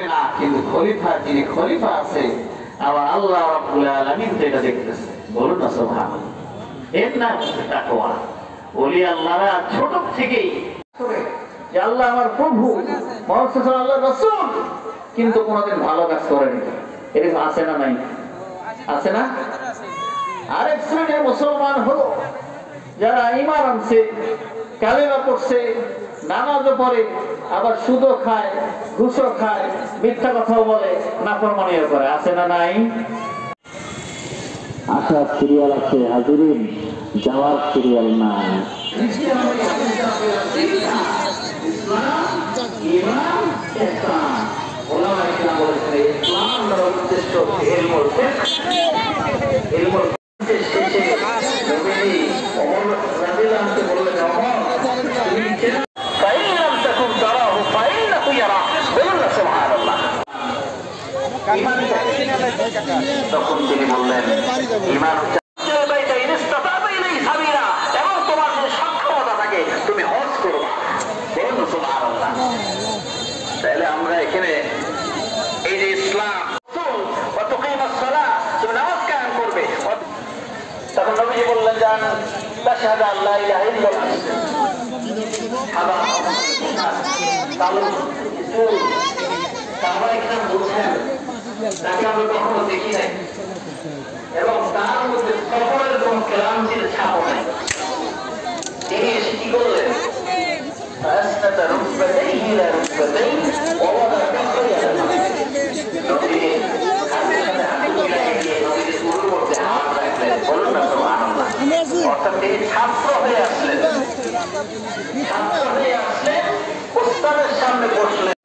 না, কিন্তু খলিফা যিনি খলিফা আছে আবার আল্লাহ রাব্বুল আলামিন এটা দেখতেছে। বলুন না সুবহানাল্লাহ। এর নাম হচ্ছে তাকওয়া। ওলি আল্লাহরা ছোট থেকেই যে আল্লাহ আমার প্রভু, মুহাম্মদ সাল্লাল্লাহু আলাইহি ওয়াসাল্লাম রাসূল, কিন্তু কোনোদিন ভালো কাজ করেনি। এরকম আছে না নাই? আছে না? আরেক শ্রেণীর মুসলমান হলো যারা ঈমান আনছে, কালেমা পড়ছে, নামাজও পড়ে, আবার সুদও খায়, ঘুষও খায়, মিথ্যা কথাও বলে, নাফরমানিও করে। আছে না নাই? আসার সিরিয়াল আছে, হাজিরিন যাওয়ার সিরিয়াল নাই। তখন তিনি বললেন ঈমান এবং তোমার যে সক্ষমতা থাকে তুমি হজ করবা। বলুন সুবহানাল্লাহ। তাহলে আমরা এখানে এই যে ইসলাম তুমি নামাজ কায়েম করবে, তখন নবীজি বললেন যান তাশহাদু আল্লা ইলাহা ইল্লাল্লাহ। তাকে আমরা কখনো দেখি নাই এবং তার মধ্যে সফরের কোন ক্লান্তির ছাপ নাই। তিনি এসে কি করলেন? অর্থাৎ তিনি ছাত্র হয়ে আসলেন, ছাত্র হয়ে আসলেন, উস্তাদের সামনে বসলেন।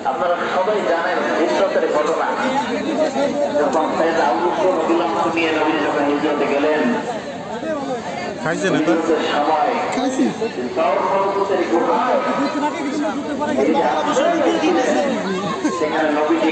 আপনারা সবাই জানেন হিজরতের ঘটনা। যখন নিয়ে নবী যখন হিজরতে গেলেন, সময় সেখানে নবীজি